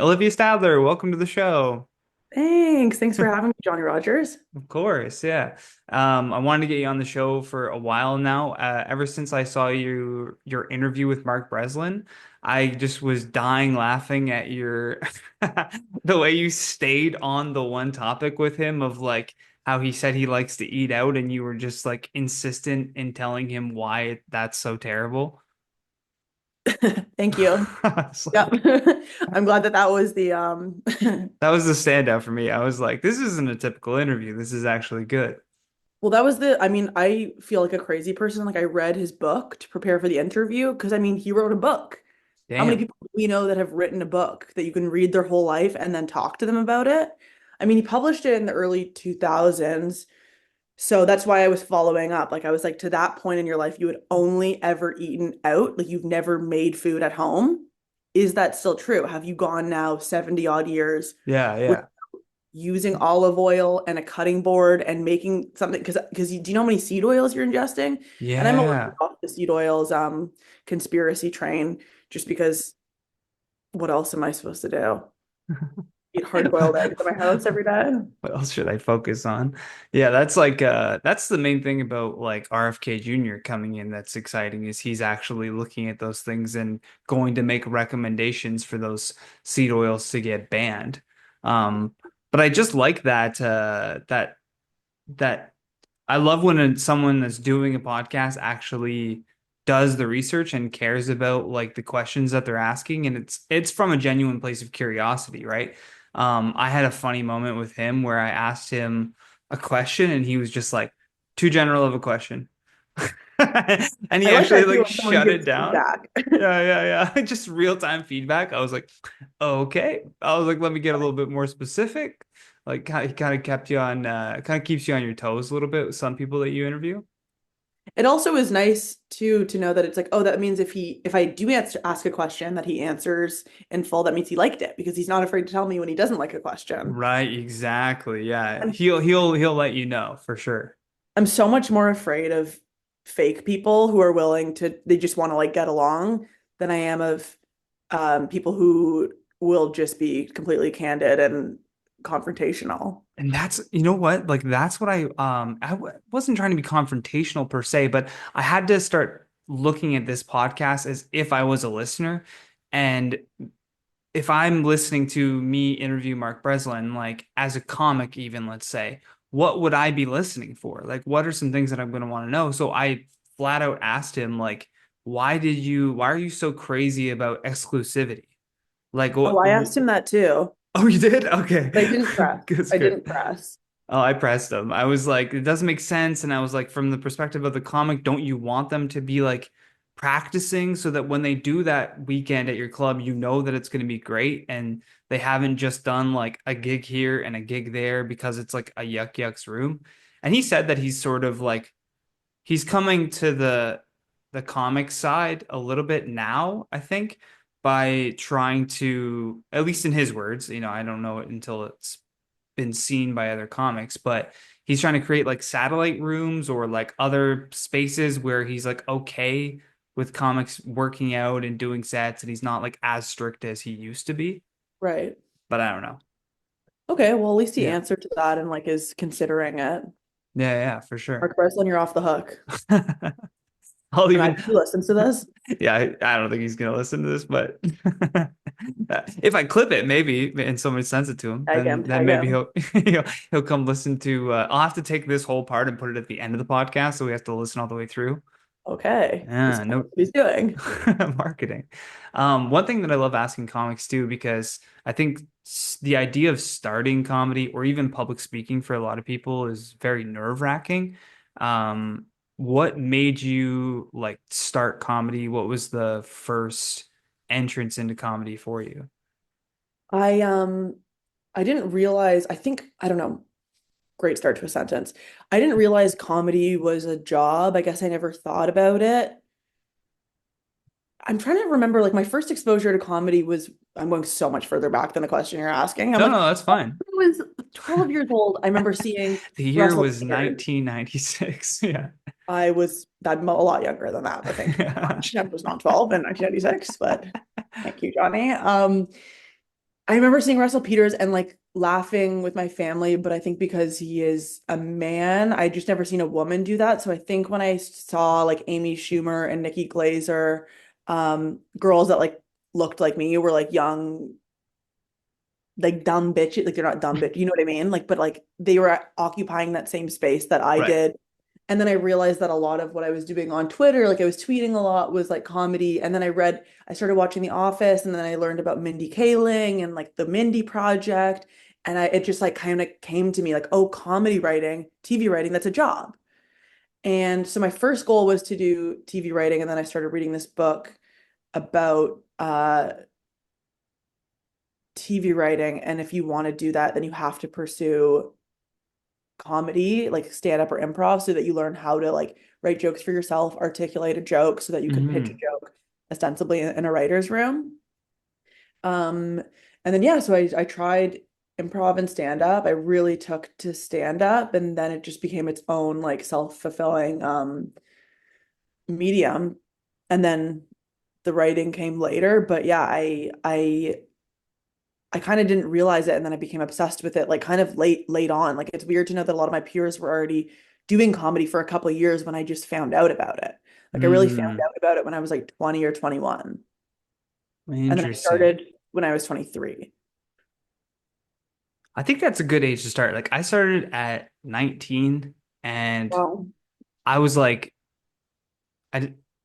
Olivia Stadler, welcome to the show. Thanks for having me, Johnny Rogers. Of course, yeah. I wanted to get you on the show for a while now. Ever since I saw your interview with Mark Breslin, I just was dying laughing at your the way you stayed on the one topic with him of like how he said he likes to eat out, and you were just like insistent in telling him why that's so terrible. Thank you. It's Yep. like I'm glad that was the that was the standout for me. I was like, this isn't a typical interview. This is actually good. well, that was the I mean, I feel like a crazy person. Like I read his book to prepare for the interview because I mean, he wrote a book. How many Damn. people do we know that have written a book that you can read their whole life and then talk to them about it? I mean, he published it in the early 2000s. So that's why I was following up. Like I was like, to that point in your life, you had only ever eaten out, like you've never made food at home. Is that still true? Have you gone now 70 odd years Yeah, with yeah. using olive oil and a cutting board and making something? Because do you know how many seed oils you're ingesting? And I'm a little Yeah. off the seed oils conspiracy train just because what else am I supposed to do? Eat hard-boiled eggs in my house every day? What else should I focus on? Yeah, that's the main thing about like RFK Jr. coming in that's exciting is he's actually looking at those things and going to make recommendations for those seed oils to get banned. Um, but I just like that I love when someone that's doing a podcast actually does the research and cares about like the questions that they're asking, and it's from a genuine place of curiosity, right? I had a funny moment with him where I asked him a question, and he was just like, "Too general of a question," and I he like actually that too like when someone shut it gives down. feedback. Yeah, yeah, yeah. Just real time feedback. I was like, okay. I was like, let me get a little bit more specific. Like, he kind of kept you on, kind of keeps you on your toes a little bit with some people that you interview. It also is nice to know that it's like, oh, that means if I do ask a question that he answers in full, that means he liked it because he's not afraid to tell me when he doesn't like a question. Right, exactly. Yeah. And He'll let you know for sure. I'm so much more afraid of fake people who are willing to they just want to like get along than I am of people who will just be completely candid and confrontational. And that's, you know what? Like that's what wasn't trying to be confrontational per se, but I had to start looking at this podcast as if I was a listener. And if I'm listening to me interview Mark Breslin, like as a comic, even let's say, what would I be listening for? Like, what are some things that I'm going to want to know? So I flat out asked him, like, why are you so crazy about exclusivity? Like, Oh, I asked him that too. oh, you did? Okay. But I didn't press. Good, I good. didn't press. Oh, I pressed them. I was like, it doesn't make sense. And I was like, from the perspective of the comic, don't you want them to be like practicing so that when they do that weekend at your club, you know that it's going to be great and they haven't just done like a gig here and a gig there because it's like a yuck yucks room. And he said that he's sort of like he's coming to the comic side a little bit now, I think, by trying to, at least in his words, I don't know it until it's been seen by other comics, but he's trying to create like satellite rooms or like other spaces where he's like okay with comics working out and doing sets and he's not like as strict as he used to be. Right. But I don't know. Okay, well, at least he Yeah. answered to that and like is considering it. Yeah, yeah, for sure. Mark Breslin, you're off the hook. I'll Imagine even he listens to this. yeah, I don't think he's gonna listen to this, but if I clip it, maybe, and somebody sends it to him, then Tag maybe him. he'll come listen to. I'll have to take this whole part and put it at the end of the podcast, so we have to listen all the way through. Okay, this Yeah, is no what he's doing. marketing. One thing that I love asking comics too, because I think the idea of starting comedy or even public speaking for a lot of people is very nerve-wracking. Um, what made you like start comedy? What was the first entrance into comedy for you? I um I didn't realize, I think, I don't know, great start to a sentence. I didn't realize comedy was a job. I guess I never thought about it. I'm trying to remember, like, my first exposure to comedy was, I'm going so much further back than the question you're asking. I'm No, like, no, that's fine. I was 12 years old. I remember seeing The year Russell was Singer. 1996. Yeah. I'm a lot younger than that, but thank you very much. I was not 12 in 1996, but thank you, Johnny. I remember seeing Russell Peters and like laughing with my family, but I think because he is a man, I just never seen a woman do that. So I think when I saw like Amy Schumer and Nikki Glazer, girls that like looked like me, were like young, like dumb bitches, like they're not dumb bitch, you know what I mean? Like, but like they were occupying that same space that I Right. did. And then I realized that a lot of what I was doing on Twitter, like I was tweeting a lot, was like comedy. And then I started watching The Office, and then I learned about Mindy Kaling and like the Mindy Project. And it just like kind of came to me like, oh, comedy writing, TV writing, that's a job. And so my first goal was to do TV writing. And then I started reading this book about TV writing. And if you want to do that, then you have to pursue comedy, like stand up or improv, so that you learn how to like write jokes for yourself, articulate a joke so that you can pitch a Hmm. joke ostensibly in a writer's room. Um, and then yeah, so I tried improv and stand up. I really took to stand up, and then it just became its own like self-fulfilling medium. And then the writing came later, but yeah, I kind of didn't realize it, and then I became obsessed with it like kind of late on. Like it's weird to know that a lot of my peers were already doing comedy for a couple of years when I just found out about it. Like I really found Mm. out about it when I was like 20 or 21. And then I Interesting. started when I was 23. I think that's a good age to start. Like I started at 19 and Wow. I was like,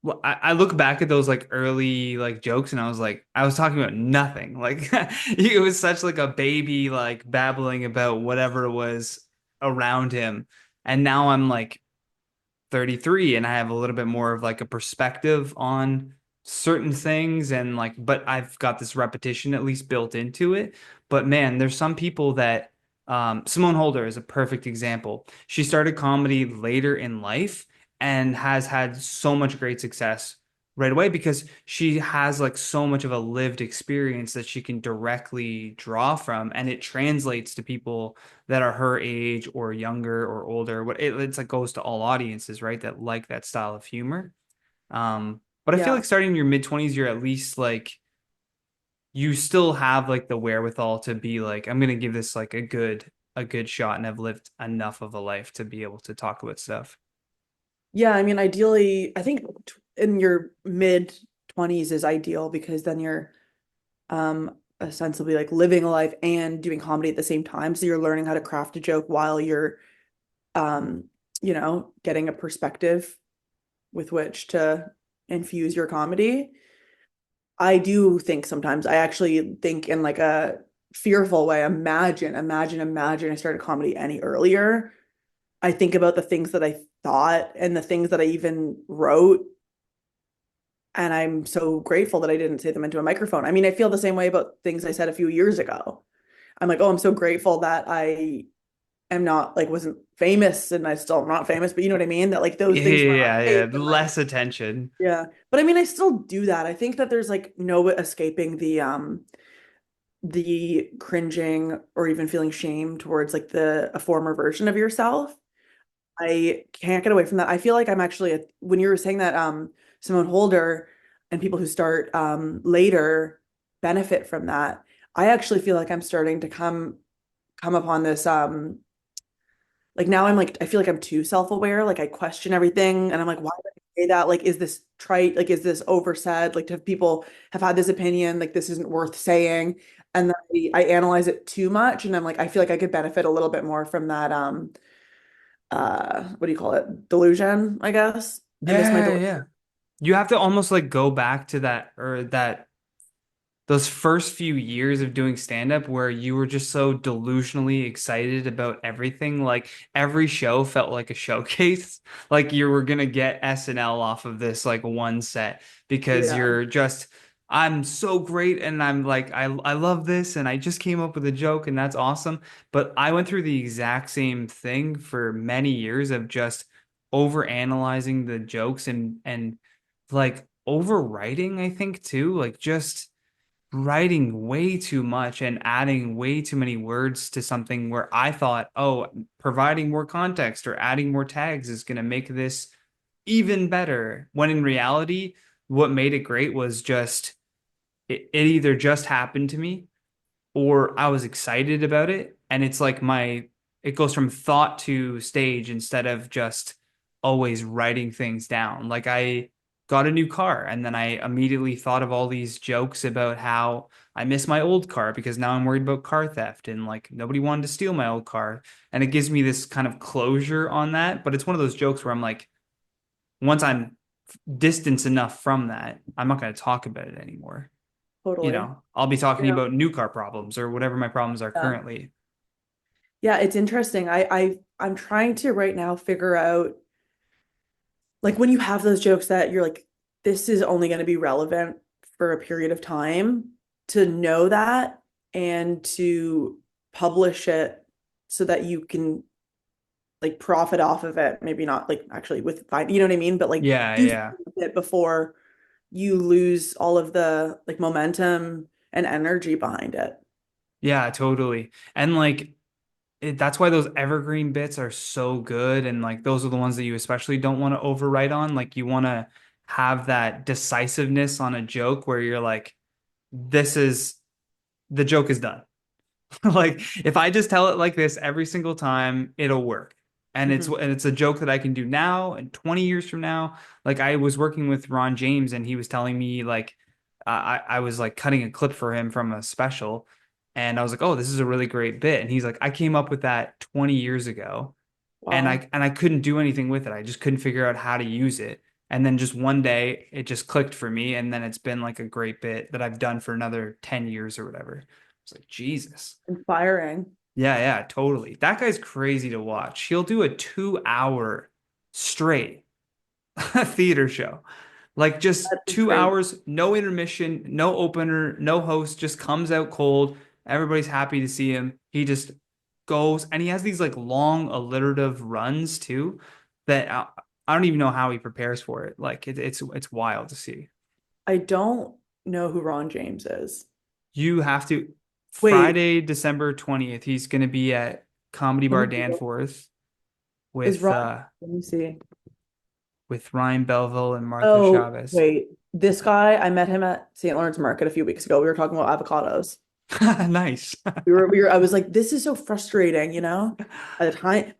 well, I look back at those like early like jokes and I was like, I was talking about nothing. Like it was such like a baby like babbling about whatever was around him. And now I'm like 33 and I have a little bit more of like a perspective on certain things and like but I've got this repetition at least built into it. But man, there's some people that Simone Holder is a perfect example. She started comedy later in life and has had so much great success right away because she has like so much of a lived experience that she can directly draw from and it translates to people that are her age or younger or older. It's like goes to all audiences, right? That like that style of humor. But I feel Yeah. like starting in your mid 20s, you're at least like you still have like the wherewithal to be like, I'm gonna give this like a good shot and have lived enough of a life to be able to talk about stuff. Yeah, I mean, ideally, I think in your mid 20s is ideal because then you're ostensibly like living a life and doing comedy at the same time. So you're learning how to craft a joke while you're um, getting a perspective with which to infuse your comedy. I do think sometimes I actually think in like a fearful way, imagine I started comedy any earlier. I think about the things that I thought and the things that I even wrote, and I'm so grateful that I didn't say them into a microphone. I mean, I feel the same way about things I said a few years ago. I'm like, oh, I'm so grateful that I am not like wasn't famous, and I still am not famous, but you know what I mean? That like those Yeah, things weren't on yeah, yeah. tape, and like Less attention. yeah. But I mean, I still do that. I think that there's like no escaping the cringing or even feeling shame towards like the a former version of yourself. I can't get away from that. I feel like I'm actually when you were saying that Simone Holder and people who start later benefit from that. I actually feel like I'm starting to come upon this like now I'm like I feel like I'm too self-aware. Like I question everything and I'm like, why did I say that? Like, is this trite? Like, is this oversaid? Like, have people have had this opinion? Like, this isn't worth saying. And then I analyze it too much, and I'm like, I feel like I could benefit a little bit more from that what do you call it? Delusion, I guess. I miss my Yeah, delusion. yeah. You have to almost like go back to that or that those first few years of doing stand up where you were just so delusionally excited about everything. Like every show felt like a showcase. Like you were gonna get SNL off of this like one set because Yeah. you're just I'm so great and I'm like I love this and I just came up with a joke and that's awesome. But I went through the exact same thing for many years of just over analyzing the jokes and like overwriting, I think too. Like just writing way too much and adding way too many words to something where I thought, oh, providing more context or adding more tags is going to make this even better. When in reality, what made it great was just it either just happened to me or I was excited about it. And it's like it goes from thought to stage instead of just always writing things down. Like I got a new car and then I immediately thought of all these jokes about how I miss my old car because now I'm worried about car theft and like nobody wanted to steal my old car. And it gives me this kind of closure on that. But it's one of those jokes where I'm like, once I'm distance enough from that, I'm not going to talk about it anymore. Totally. I'll be talking Yeah. about new car problems or whatever my problems are Yeah. currently. Yeah, it's interesting. I'm trying to right now figure out like when you have those jokes that you're like, this is only going to be relevant for a period of time, to know that and to publish it so that you can like profit off of it. Maybe not like actually with fine, you know what I mean? But like Yeah, do yeah. something with it before you lose all of the like momentum and energy behind it. Yeah, totally. And like that's why those evergreen bits are so good and like those are the ones that you especially don't want to overwrite on. Like you want to have that decisiveness on a joke where you're like, this is the joke is done. Like if I just tell it like this every single time, it'll work. Mhm. And it's a joke that I can do now and 20 years from now. Like I was working with Ron James and he was telling me like I was like cutting a clip for him from a special and I was like, "Oh, this is a really great bit." And he's like, "I came up with that 20 years ago and Wow. I couldn't do anything with it. I just couldn't figure out how to use it." And then just one day it just clicked for me and then it's been like a great bit that I've done for another 10 years or whatever. It's like, Jesus. Inspiring. Yeah, yeah, totally. That guy's crazy to watch. He'll do a 2 hour straight theater show. Like just That's two crazy. hours, no intermission, no opener, no host, just comes out cold. Everybody's happy to see him. He just goes and he has these like long alliterative runs too that I don't even know how he prepares for it. Like it's wild to see. I don't know who Ron James is. You have to Wait, Friday, December 20th, he's going to be at Comedy let me Bar Google. Danforth Is Ron, with let me see. Ryan Belville and Martha Oh, Chavez. wait. This guy, I met him at St. Lawrence Market a few weeks ago. We were talking about avocados. Nice. I was like, this is so frustrating, you know? By the time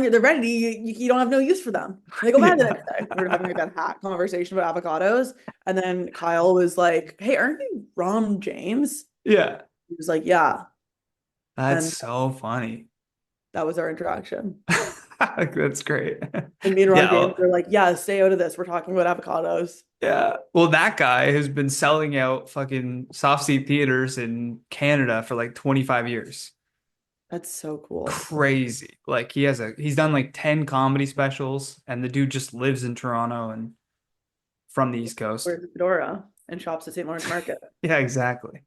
they're ready, you don't have no use for them. They go bad the Yeah. next day. We were having like that hat conversation about avocados. And then Kyle was like, hey, aren't you Ron James? Yeah. He was like, yeah. That's And so funny. that was our interaction. That's great. And me and Ron Yeah. James Well, were like, yeah, stay out of this. We're talking about avocados. yeah. Well, that guy has been selling out fucking soft seat theaters in Canada for like 25 years. That's so cool. Crazy. Like he's done like 10 comedy specials and the dude just lives in Toronto and from the East Coast. Wears a fedora and shops at St. Lawrence Market. Yeah, exactly.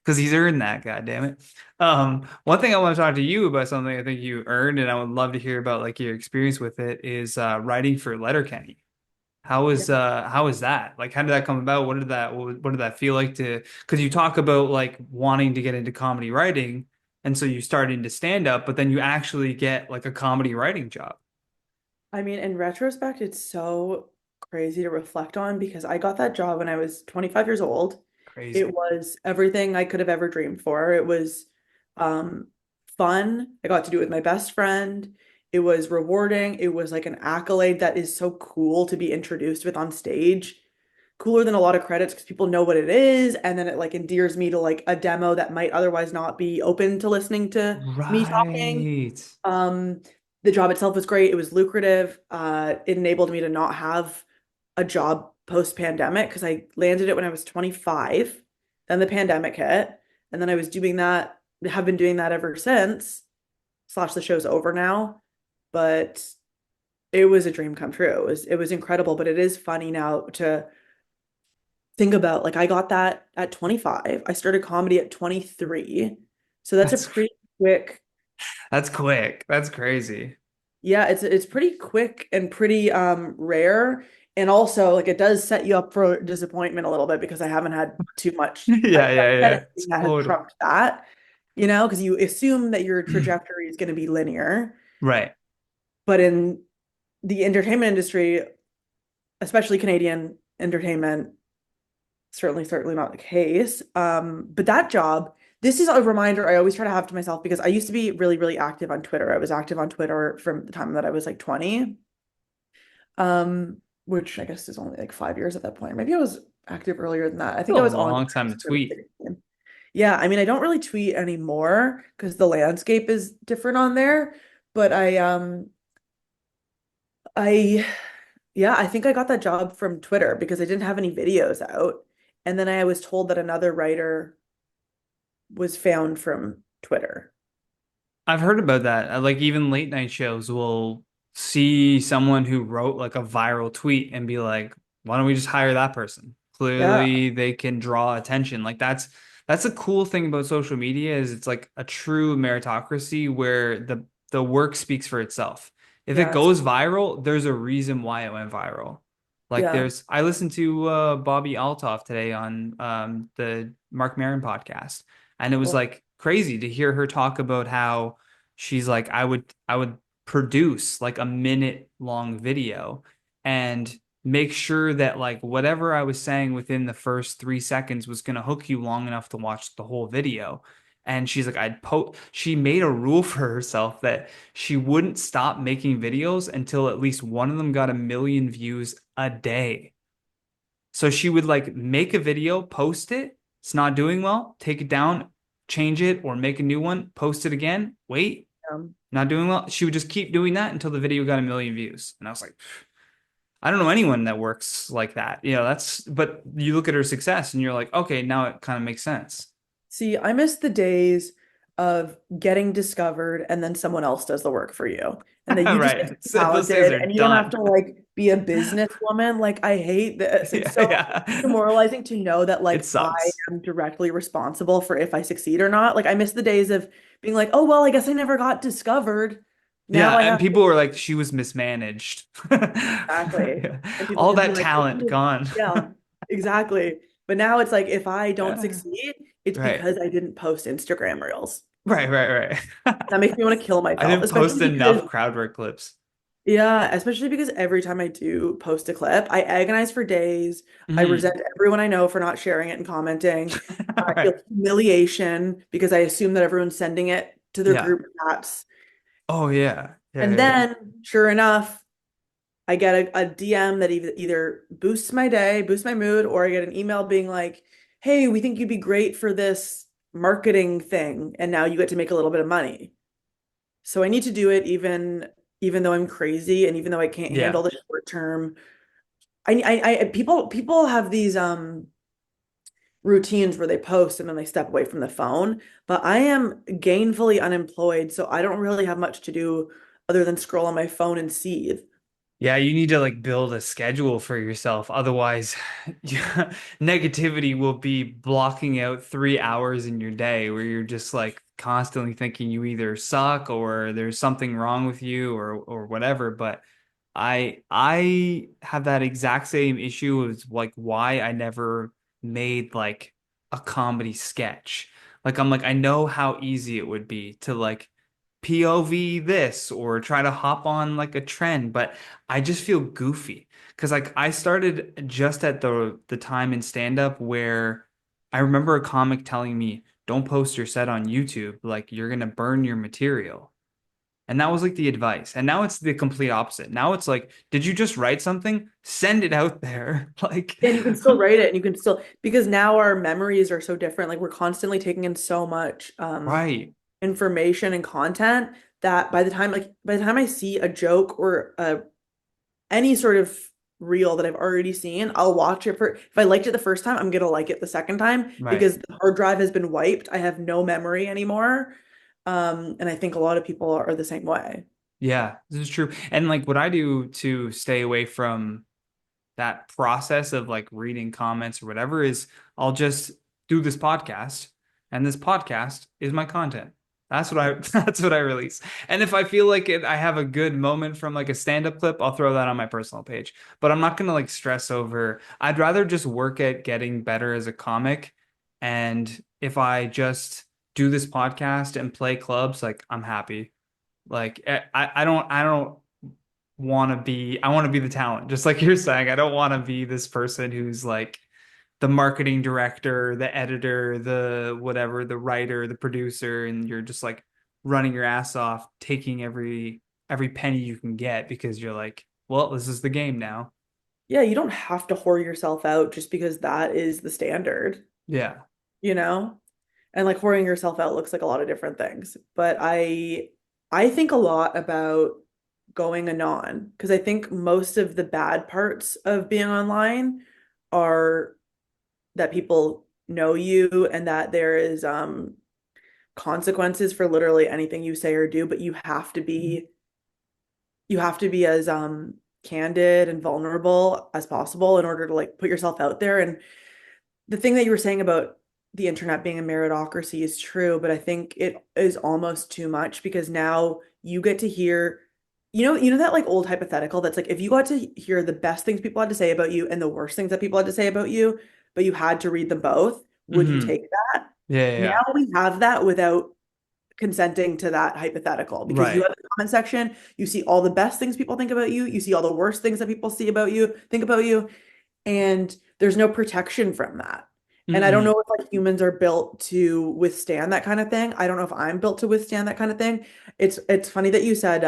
Because he's earned that, God damn it. One thing I want to talk to you about something I think you earned, and I would love to hear about like your experience with it, is writing for Letterkenny. Yeah. How is that? Like, how did that come about? What did that feel like to? Because you talk about like wanting to get into comedy writing, and so you start into stand up, but then you actually get like a comedy writing job. I mean, in retrospect, it's so crazy to reflect on because I got that job when I was 25 years old. It Crazy. was everything I could have ever dreamed for. It was um, fun. I got to do it with my best friend. It was rewarding. It was like an accolade that is so cool to be introduced with on stage. Cooler than a lot of credits because people know what it is. And then it like endears me to like a demo that might otherwise not be open to listening to me talking. Right. Um, the job itself was great. It was lucrative. It enabled me to not have a job post-pandemic because I landed it when I was 25. Then the pandemic hit, and then I was doing that, have been doing that ever since. Slash, the show's over now, but it was a dream come true. It was incredible, but it is funny now to think about like I got that at 25. I started comedy at 23. So that's a That's pretty quick. that's quick. That's crazy. Yeah, it's pretty quick and pretty rare. And also like it does set you up for disappointment a little bit because I haven't had too much Yeah, yeah, yeah. anything that has Totally. trumped that, because you assume that your trajectory is going to be linear. Right. But in the entertainment industry, especially Canadian entertainment, certainly not the case. But that job, this is a reminder I always try to have to myself because I used to be really, really active on Twitter. I was active on Twitter from the time that I was like 20, which I guess is only like 5 years at that point. Maybe I was active earlier than that. I think Still I a was on long time to Twitter since tweet. 2016. Yeah, I mean, I don't really tweet anymore because the landscape is different on there. But I yeah, I think I got that job from Twitter because I didn't have any videos out. And then I was told that another writer was found from Twitter. I've heard about that. Like even late night shows will see someone who wrote like a viral tweet and be like, why don't we just hire that person? Yeah, Clearly they can draw attention. Like that's a cool thing about social media is it's like a true meritocracy where the work speaks for itself. If it yeah, it's goes viral, there's a reason why it went viral. Like yeah, there's I listened to Bobby Altoff today on the Mark Maron podcast, and it was cool. like crazy to hear her talk about how she's like I would produce like a minute long video and make sure that like whatever I was saying within the first 3 seconds was gonna hook you long enough to watch the whole video. And she's like, she made a rule for herself that she wouldn't stop making videos until at least one of them got 1 million views a day. So she would like make a video, post it. It's not doing well, take it down, change it, or make a new one, post it again, wait, Um, not doing well. She would just keep doing that until the video got 1 million views. And I was like, I don't know anyone that works like that. But you look at her success and you're like, okay, now it kind of makes sense. See, I miss the days of getting discovered and then someone else does the work for you. And that you just get Right. So those days talented are and you don't have done. to like be a businesswoman. Like I hate this. It's Yeah, so yeah. demoralizing to know that It like I sucks. am directly responsible for if I succeed or not. Like I miss the days of being like, oh well, I guess I never got discovered. Yeah, Now I and have people were like, she was mismanaged. exactly. Yeah. And people All can be that like, oh, talent gone. yeah, exactly. But now it's like if I don't Yeah. succeed, it's Right. because I didn't post Instagram reels. Right, right, That right. makes me want to kill I myself, didn't especially post because enough crowd work clips. yeah, especially because every time I do post a clip, I agonize for days. I resent Mhm. everyone I know for not sharing it and commenting. I feel Right. humiliation because I assume that everyone's sending it to their Yeah. group chats. Oh yeah. Yeah, And yeah, yeah. then, sure enough, I get a DM that either boosts my day, boosts my mood, or I get an email being like, hey, we think you'd be great for this marketing thing. And now you get to make a little bit of money. So I need to do it even though I'm crazy and even though I can't handle Yeah. the short term. People have these routines where they post and then they step away from the phone, but I am gainfully unemployed, so I don't really have much to do other than scroll on my phone and seethe. Yeah, you need to like build a schedule for yourself. Otherwise, negativity will be blocking out 3 hours in your day where you're just like constantly thinking you either suck or there's something wrong with you or whatever. But I have that exact same issue as like why I never made like a comedy sketch. Like I'm like I know how easy it would be to like POV this or try to hop on like a trend, but I just feel goofy because like I started just at the time in stand up where I remember a comic telling me, "Don't post your set on YouTube, like you're gonna burn your material." And that was like the advice. And now it's the complete opposite. Now it's like, did you just write something? Send it out there. Like, And you can still write it and you can still because now our memories are so different. Like we're constantly taking in so much right. information and content that by the time I see a joke or any sort of reel that I've already seen, I'll watch it for if I liked it the first time, I'm gonna like it the second time Right. because the hard drive has been wiped. I have no memory anymore. And I think a lot of people are the same way. Yeah, this is true. And like what I do to stay away from that process of like reading comments or whatever is I'll just do this podcast and this podcast is my content. That's what I that's what I release. And if I feel like I have a good moment from like a stand-up clip, I'll throw that on my personal page. But I'm not gonna like stress over. I'd rather just work at getting better as a comic. And if I just do this podcast and play clubs, like I'm happy. Like I don't want to be I want to be the talent just like you're saying I don't want to be this person who's like the marketing director, the editor, the whatever, the writer, the producer, and you're just like running your ass off, taking every penny you can get because you're like, well, this is the game now. Yeah, you don't have to whore yourself out just because that is the standard, Yeah. you know? And like whoring yourself out looks like a lot of different things. But I think a lot about going anon because I think most of the bad parts of being online are that people know you and that there is consequences for literally anything you say or do, but you have to be as candid and vulnerable as possible in order to like put yourself out there. And the thing that you were saying about the internet being a meritocracy is true, but I think it is almost too much because now you get to hear, you know that like old hypothetical that's like if you got to hear the best things people had to say about you and the worst things that people had to say about you, but you had to read them both, would you Hmm. take that? Yeah, yeah, Now yeah. we have that without consenting to that hypothetical because you Right. have the comment section, you see all the best things people think about you, you see all the worst things that people see about you, think about you, and there's no protection from that. And I don't know Mm-mm. if like humans are built to withstand that kind of thing. I don't know if I'm built to withstand that kind of thing. It's funny that you said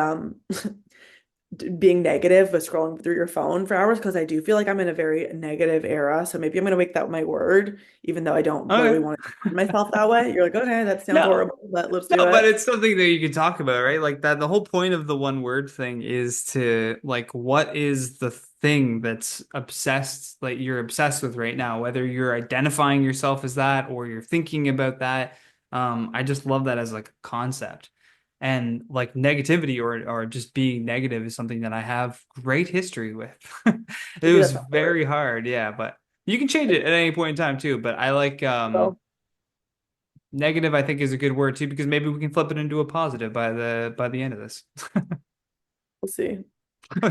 being negative but scrolling through your phone for hours because I do feel like I'm in a very negative era. So maybe I'm gonna make that my word, even though I don't really Okay. want to define myself that way. You're like, okay, that sounds No. horrible, but let's do No, but it. it's something that you can talk about, right? Like that the whole point of the one word thing is to like what is the thing that's obsessed like you're obsessed with right now, whether you're identifying yourself as that or you're thinking about that. I just love that as like a concept. And like negativity or just being negative is something that I have great history with. It Maybe was that's a word. very hard, yeah, but you can change it at any point in time too. But I like So negative, I think, is a good word too, because maybe we can flip it into a positive by the end of this. we'll see.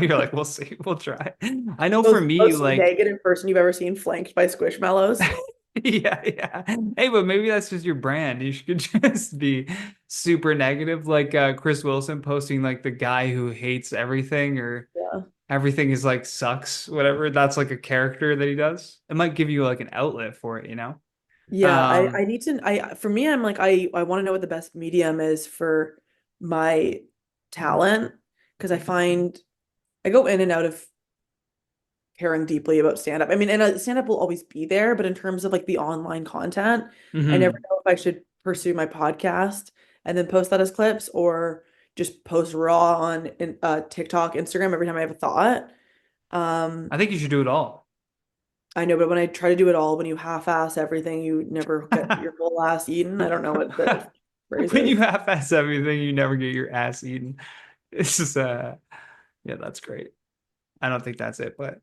You're like, we'll see, we'll try. I know for me, Most like, negative person you've ever seen flanked by squishmallows. yeah, yeah. Hey, but maybe that's just your brand. You should just be super negative, like Chris Wilson posting like the guy who hates everything or Yeah. everything is like sucks, whatever. That's like a character that he does. It might give you like an outlet for it, you know? Yeah, I Um, need to I for me I'm like I want to know what the best medium is for my talent because I find I go in and out of caring deeply about stand up. I mean, and stand up will always be there, but in terms of like the online content, I never mhm. know if I should pursue my podcast and then post that as clips or just post raw on TikTok, Instagram every time I have a thought. Um, I think you should do it all. I know, but when I try to do it all, when you half-ass everything, you never get your whole ass eaten. I don't know what the phrase When you is. half-ass everything, you never get your ass eaten. It's just yeah, that's great. I don't think that's it, but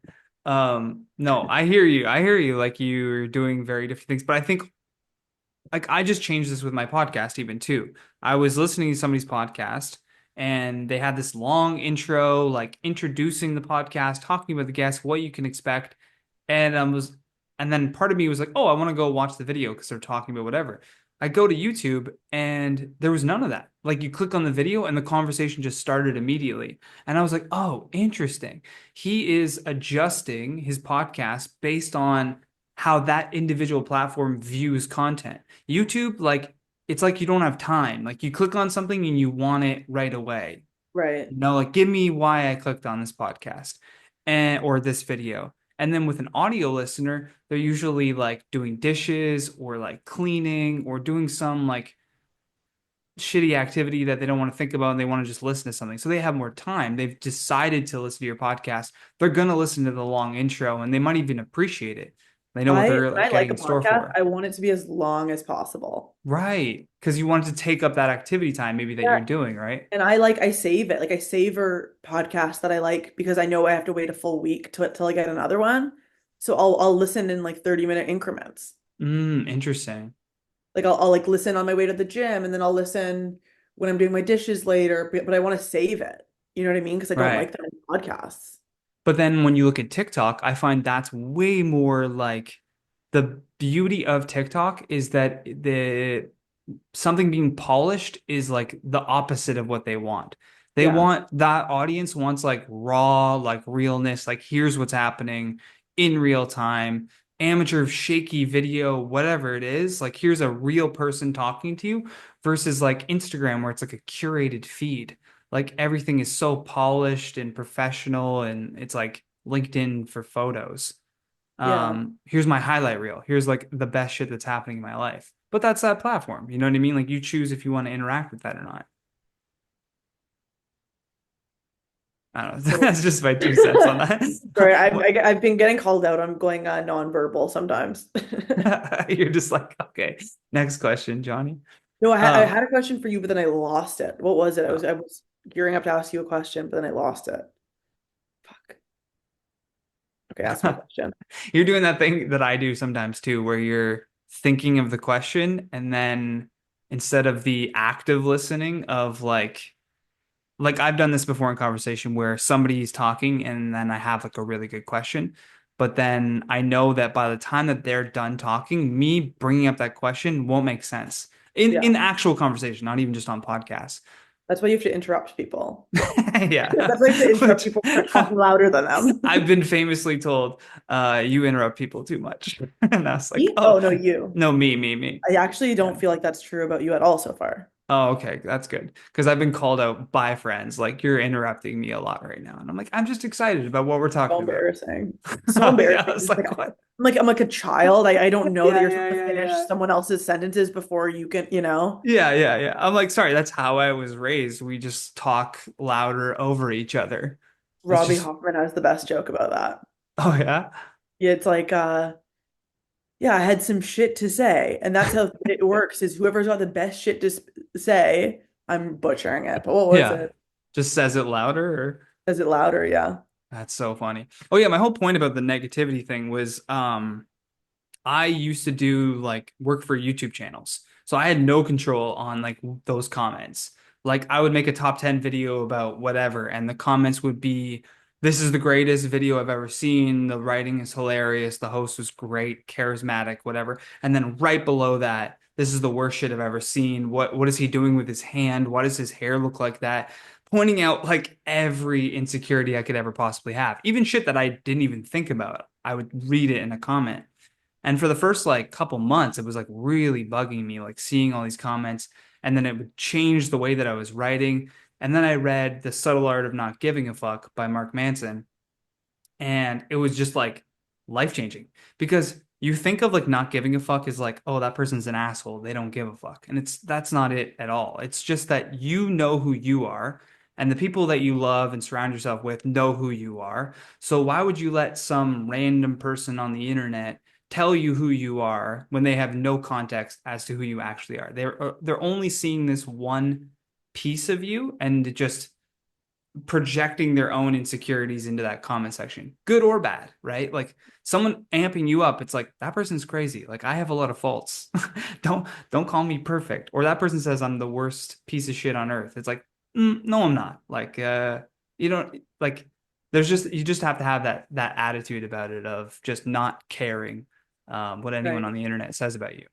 no, I hear you. I hear you like you're doing very different things, but I think like I just changed this with my podcast even too. I was listening to somebody's podcast and they had this long intro, like introducing the podcast, talking about the guests, what you can expect. And and then part of me was like, oh, I want to go watch the video because they're talking about whatever. I go to YouTube and there was none of that. Like you click on the video and the conversation just started immediately. And I was like, oh, interesting. He is adjusting his podcast based on how that individual platform views content. YouTube, like it's like you don't have time. Like you click on something and you want it right away. Right. Like give me why I clicked on this podcast and or this video. And then with an audio listener, they're usually like doing dishes or like cleaning or doing some like shitty activity that they don't want to think about and they want to just listen to something. So they have more time. They've decided to listen to your podcast. They're going to listen to the long intro and they might even appreciate it. They know what they're When like I like getting a in store podcast, for. I want it to be as long as possible. Right. Because you wanted to take up that activity time maybe that Yeah. you're doing, right? And I save it. Like I savor podcasts that I like because I know I have to wait a full week to till I get another one. So I'll listen in like 30-minute increments. Interesting. Like I'll like listen on my way to the gym and then I'll listen when I'm doing my dishes later, but I want to save it. You know what I mean? Because I don't like Right. that in podcasts. But then when you look at TikTok, I find that's way more like the beauty of TikTok is that the something being polished is like the opposite of what they want. They Yeah. want that audience wants like raw, like realness, like here's what's happening in real time. amateur shaky video, whatever it is. Like here's a real person talking to you versus like Instagram where it's like a curated feed. Like everything is so polished and professional and it's like LinkedIn for photos. Yeah. Here's my highlight reel. Here's like the best shit that's happening in my life. But that's that platform. You know what I mean? Like you choose if you want to interact with that or not. I don't know. So That's just my 2 cents on that. sorry, What- I've been getting called out. I'm going nonverbal sometimes. You're just like, okay, next question, Johnny. No, I Um, had a question for you, but then I lost it. What was it? oh. I was gearing up to ask you a question, but then I lost it. Fuck. Okay, ask my question. You're doing that thing that I do sometimes too, where you're thinking of the question and then instead of the active listening of like I've done this before in conversation where somebody's talking and then I have like a really good question, but then I know that by the time that they're done talking, me bringing up that question won't make sense Yeah, in actual conversation, not even just on podcasts. that's why you have to interrupt people. Yeah. That's why you have to interrupt Which people when they're talking louder than I've them. been famously told, you interrupt people too much. And I was like, Me? oh, Oh, no, you. no, me. I actually Yeah. don't feel like that's true about you at all so far. Oh, okay. That's good. Because I've been called out by friends, like, you're interrupting me a lot right now. And I'm like, I'm just excited about what we're So talking about. embarrassing. So Yeah, I embarrassing. was It's like like, what? I'm like a child. I don't know that Yeah, you're yeah, supposed to yeah, finish yeah. someone else's sentences before you can, you know. Yeah. I'm like, sorry, that's how I was raised. We just talk louder over each other. That's Robbie just, Hoffman has the best joke about that. oh, yeah. Yeah, it's like, yeah, I had some shit to say. And that's how it works is whoever's got the best shit to say, I'm butchering it. But what was Yeah. it? Just says it louder or Is it louder? Yeah. that's so funny. Oh, yeah. My whole point about the negativity thing was, I used to do like work for YouTube channels. So I had no control on like those comments. Like I would make a top 10 video about whatever, and the comments would be, this is the greatest video I've ever seen. The writing is hilarious. The host was great, charismatic, whatever. And then right below that, this is the worst shit I've ever seen. What is he doing with his hand? Why does his hair look like that? Pointing out like every insecurity I could ever possibly have. Even shit that I didn't even think about. I would read it in a comment. And for the first like couple months, it was like really bugging me, like seeing all these comments. And then it would change the way that I was writing. And then I read The Subtle Art of Not Giving a Fuck by Mark Manson. And it was just like life changing because you think of like not giving a fuck as like, oh, that person's an asshole. They don't give a fuck. And that's not it at all. It's just that you know who you are. And the people that you love and surround yourself with know who you are. So why would you let some random person on the internet tell you who you are when they have no context as to who you actually are? They're only seeing this one piece of you and just projecting their own insecurities into that comment section, good or bad, right? Like someone amping you up, it's like that person's crazy. Like I have a lot of faults. Don't call me perfect. Or that person says I'm the worst piece of shit on earth. It's like, no, I'm not. Like you don't like there's just you just have to have that attitude about it of just not caring what anyone Right. on the internet says about you.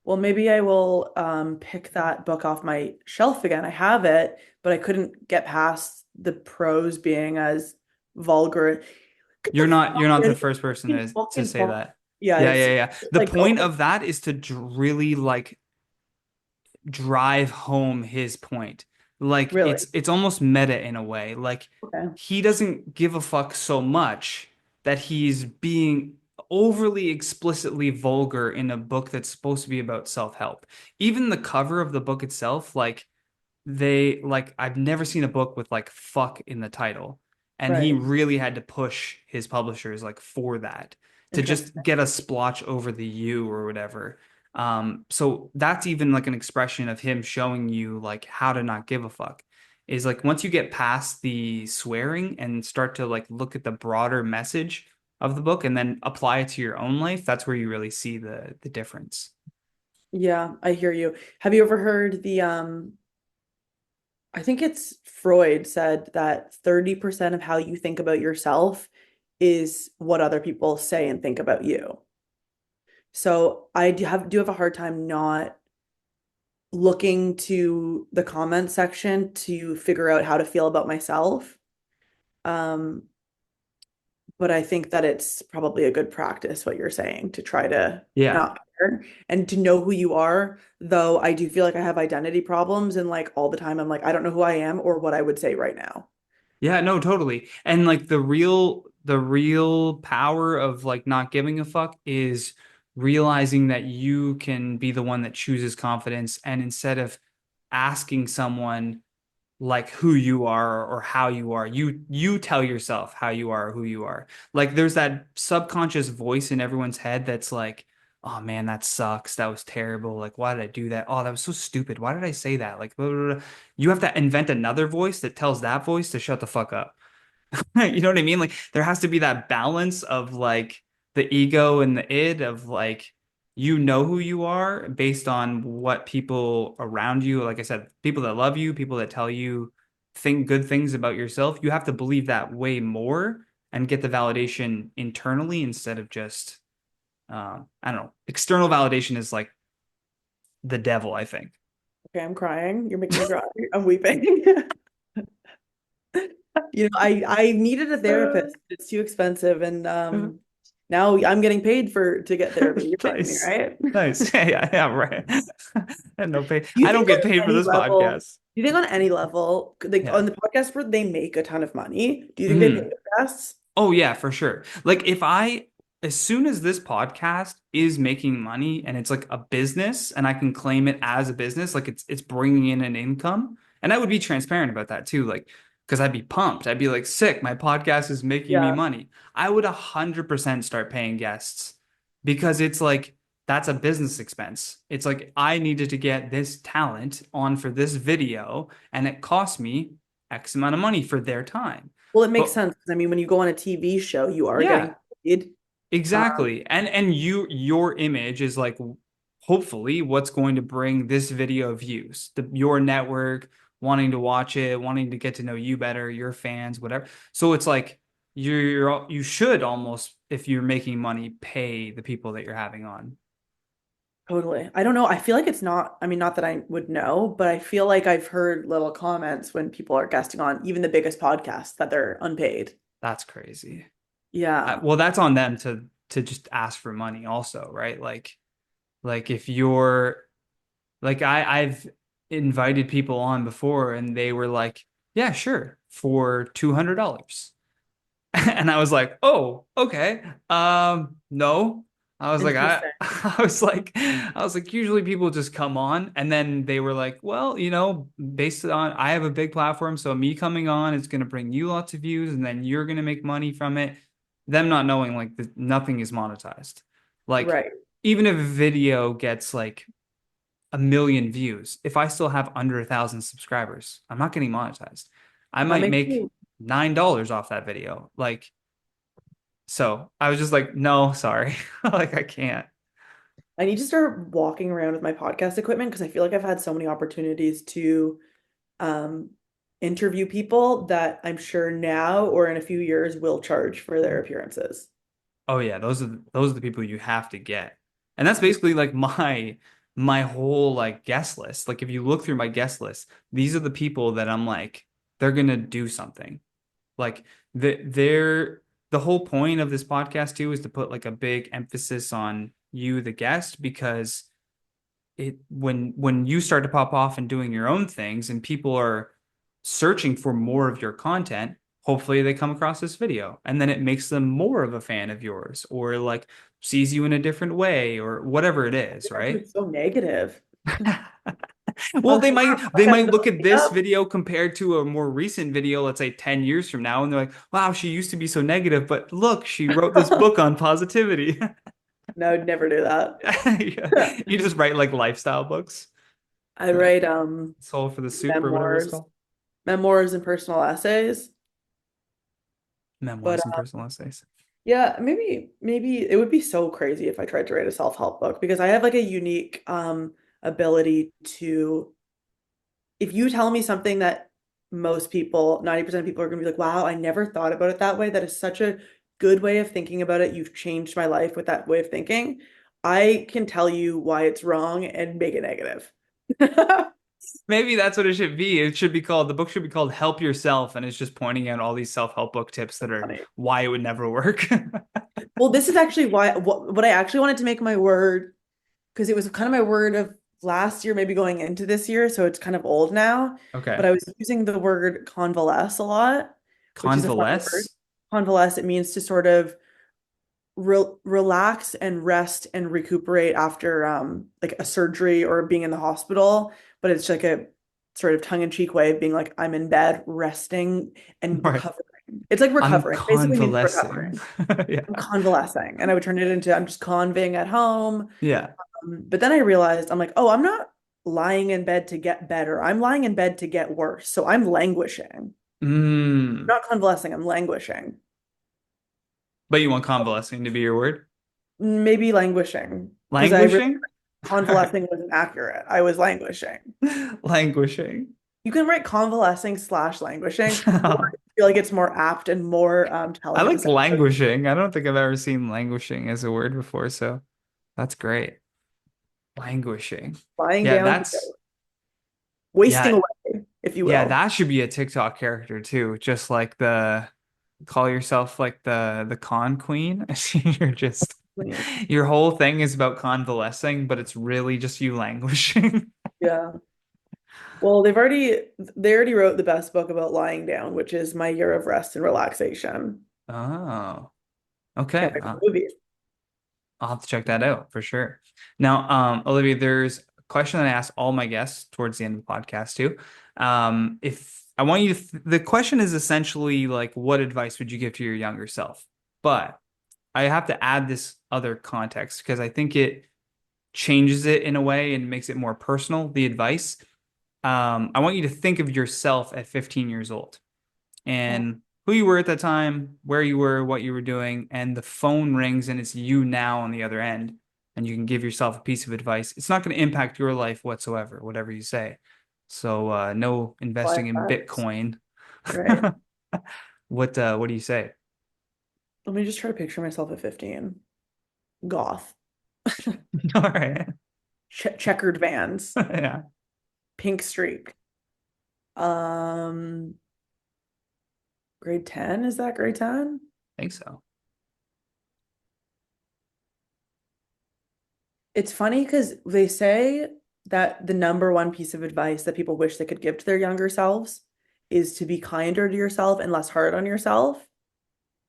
Well, maybe I will pick that book off my shelf again. I have it, but I couldn't get past the prose being as vulgar. Get the You're fuck not out the of here. first person Fucking to fucking say fuck. that. Yeah, Yeah. it's The like, point okay, of that is to really like drive home his point. Like really? it's almost meta in a way. Like Okay. he doesn't give a fuck so much that he's being overly explicitly vulgar in a book that's supposed to be about self-help. Even the cover of the book itself, like they like I've never seen a book with like fuck in the title. And he Right. really had to push his publishers like for that to just Interesting. get a splotch over the U or whatever. So that's even like an expression of him showing you like how to not give a fuck. Is like once you get past the swearing and start to like look at the broader message of the book and then apply it to your own life, that's where you really see the difference. Yeah, I hear you. Have you ever heard the I think it's Freud said that 30% of how you think about yourself is what other people say and think about you. So I do have a hard time not looking to the comment section to figure out how to feel about myself. Um, but I think that it's probably a good practice what you're saying to try to Yeah. not care and to know who you are. Though I do feel like I have identity problems and like all the time I'm like, I don't know who I am or what I would say right now. Yeah, no, totally. And like the real power of like not giving a fuck is realizing that you can be the one that chooses confidence, and instead of asking someone like who you are or how you are, you tell yourself how you are or who you are. Like there's that subconscious voice in everyone's head that's like, oh man, that sucks, that was terrible, like why did I do that, oh that was so stupid, why did I say that, like blah, blah, blah. You have to invent another voice that tells that voice to shut the fuck up. You know what I mean? Like there has to be that balance of like the ego and the id of like you know who you are based on what people around you, like I said, people that love you, people that tell you think good things about yourself. You have to believe that way more and get the validation internally instead of just I don't know. External validation is like the devil, I think. Okay, I'm crying. You're making me cry. I'm weeping. I needed a therapist. It's too expensive, and now I'm getting paid for to get therapy. You're paying me, Nice. right? Nice. Yeah, yeah, yeah, right. And no pay. Do you I don't think get on paid for any this level, podcast. do you think on any level, like Yeah. on the podcast where they make a ton of money, do you think they pay Mhm. their guests? Oh yeah, for sure. Like as soon as this podcast is making money and it's like a business and I can claim it as a business, like it's bringing in an income, and I would be transparent about that too, like because I'd be pumped. I'd be like, sick, my podcast is making me Yeah, money. I would 100% start paying guests because it's like that's a business expense. It's like I needed to get this talent on for this video and it cost me X amount of money for their time. well, it makes But sense because I mean, when you go on a TV show, you are yeah, getting paid. exactly. And your image is like hopefully what's going to bring this video views. Your network wanting to watch it, wanting to get to know you better, your fans, whatever. So it's like you should almost, if you're making money, pay the people that you're having on. Totally. I don't know. I feel like it's not, I mean, not that I would know, but I feel like I've heard little comments when people are guesting on even the biggest podcasts that they're unpaid. That's crazy. Yeah, Well, that's on them to just ask for money also, right? Like if you're like I've invited people on before and they were like, yeah, sure, for $200. And I was like, oh, okay. No. I was like, interesting. usually people just come on, and then they were like, well, based on I have a big platform, so me coming on is going to bring you lots of views, and then you're going to make money from it. Them not knowing like nothing is monetized. Like Right. even if a video gets like 1 million views, if I still have under 1,000 subscribers, I'm not getting monetized. I That might makes make me, $9 off that video. Like, so I was just like, no, sorry. Like, I can't. I need to start walking around with my podcast equipment because I feel like I've had so many opportunities to um, interview people that I'm sure now or in a few years will charge for their appearances. Oh yeah, those are the people you have to get. And that's basically like my whole like guest list. Like if you look through my guest list, these are the people that I'm like, they're gonna do something. Like the whole point of this podcast too is to put like a big emphasis on you, the guest, because when you start to pop off and doing your own things and people are searching for more of your content, hopefully they come across this video and then it makes them more of a fan of yours or like sees you in a different way or whatever it is, right? It's so negative. Well, I'm they might look at this up. video compared to a more recent video, let's say 10 years from now, and they're like, wow, she used to be so negative, but look, she wrote this book on positivity. No, I'd never do that. Yeah. You just write like lifestyle books. I You're like, write Soul for the Soup or whatever it's memoirs, called. memoirs and personal essays. But Memoirs and personal essays. yeah, maybe it would be so crazy if I tried to write a self-help book because I have like a unique ability to if you tell me something that most people, 90% of people are gonna be like, wow, I never thought about it that way. That is such a good way of thinking about it. You've changed my life with that way of thinking. I can tell you why it's wrong and make it negative. Maybe that's what it should be. It should be called, the book should be called Help Yourself, and it's just pointing out all these self-help book tips that are Funny. why it would never work. Well, this is actually why what I actually wanted to make my word, because it was kind of my word of last year, maybe going into this year, so it's kind of old now. But Okay. I was using the word convalesce a lot, which is a fun word. Convalesce? Convalesce, it means to sort of relax and rest and recuperate after like a surgery or being in the hospital, but it's like a sort of tongue-in-cheek way of being like I'm in bed resting and All right. recovering. It's like I'm recovering. Basically means convalescing. recovering. Yeah. I'm convalescing, and I would turn it into I'm just conving at home. Yeah. But then I realized I'm like, oh, I'm not lying in bed to get better. I'm lying in bed to get worse. So I'm languishing. Mm. Not convalescing, I'm languishing. But you want convalescing to be your word? Maybe languishing because I really Languishing? All right. convalescing wasn't accurate. I was languishing. Languishing. You can write convalescing slash languishing, or I feel like it's more apt and more I intelligent to like say languishing. I don't think I've ever seen languishing as a word before, so that's great. Languishing. lying Yeah, down, that's wasting yeah, away, if you yeah, will. that should be a TikTok character too. Just like the call yourself like the con queen. You're just your whole thing is about convalescing, but it's really just you languishing. Yeah. Well, they already wrote the best book about lying down, which is My Year of Rest and Relaxation. Oh, Can't okay. wait for the movie. I'll have to check that out for sure. Now, Olivia, there's a question that I ask all my guests towards the end of the podcast too. If I want you to, the question is essentially like, what advice would you give to your younger self? But I have to add this other context because I think it changes it in a way and makes it more personal, the advice. I want you to think of yourself at 15 years old Oh, and who you were at that time, where you were, what you were doing, and the phone rings and it's you now on the other end, and you can give yourself a piece of advice. It's not going to impact your life whatsoever, whatever you say. So, no investing life in hacks. Bitcoin. Right. What do you say? Let me just try to picture myself at 15. Goth. All right. Checkered vans. Yeah, Pink streak. Um, grade 10, is that grade 10? I think so. It's funny because they say that the number one piece of advice that people wish they could give to their younger selves is to be kinder to yourself and less hard on yourself.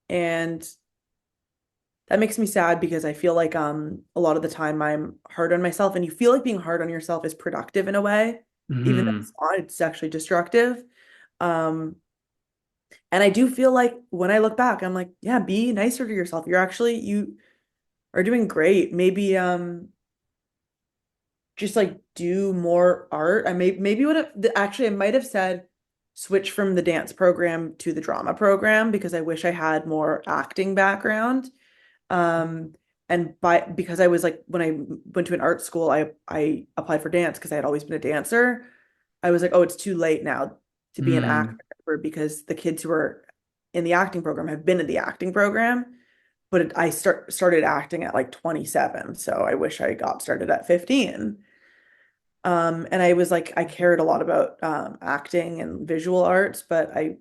And that makes me sad because I feel like a lot of the time I'm hard on myself, and you feel like being hard on yourself is productive in a way, even though Hmm. it's not, it's actually destructive. Um, and I do feel like when I look back, I'm like, yeah, be nicer to yourself. You are doing great. Maybe just like do more art. I maybe would have actually I might have said switch from the dance program to the drama program because I wish I had more acting background. Um, and because I was like when I went to an art school, I applied for dance because I had always been a dancer. I was like, oh, it's too late now to be an Hmm. actor because the kids who are in the acting program have been in the acting program. But I started acting at like 27, so I wish I got started at 15. And I was like, I cared a lot about acting and visual arts, but I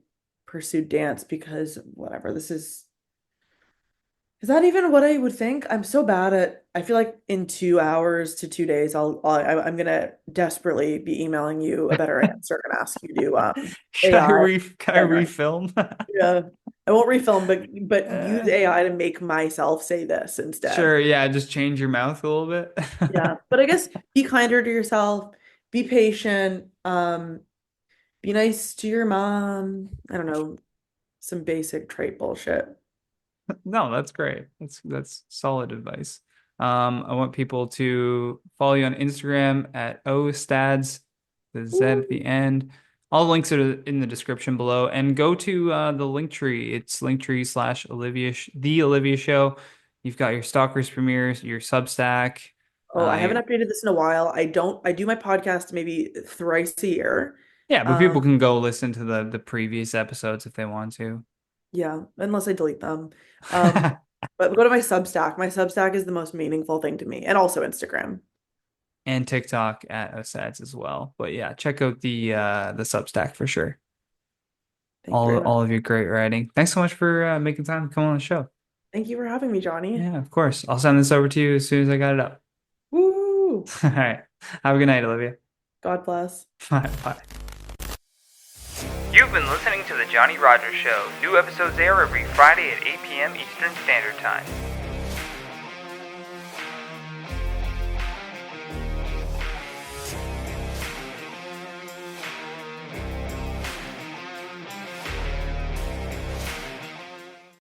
pursued dance because whatever, is that even what I would think? I'm so bad at, I feel like in 2 hours to 2 days, I'm gonna desperately be emailing you a better answer and ask you to AI. Can I Memory. refilm? Yeah. I won't refilm, but use Uh, AI to make myself say this instead. sure, yeah, just change your mouth a little bit. Yeah. But I guess be kinder to yourself, be patient, be nice to your mom. I don't know, some basic trait bullshit. No, that's great. That's solid advice. I want people to follow you on Instagram at ostads, the Z at the end. All the links are in the description below, and go to the link tree. It's linktree/Olivia, the Olivia Show. You've got your Stalkers premieres, your Substack. Oh, I haven't Your, updated this in a while. I do my podcast maybe thrice a year. yeah, but Um, people can go listen to the previous episodes if they want to. yeah, unless I delete them. Um, but go to my Substack. My Substack is the most meaningful thing to me, and also Instagram. and TikTok at Osads as well. But yeah, check out the Substack for sure. Thank you very much. All of your great writing. Thanks so much for making time to come on the show. Thank you for having me, Johnny. Yeah, of course. I'll send this over to you as soon as I got it up. Woo! All right. Have a good night, Olivia. God bless. Bye. Bye. You've been listening to The Johnny Rogers Show. New episodes air every Friday at 8 p.m. Eastern Standard Time.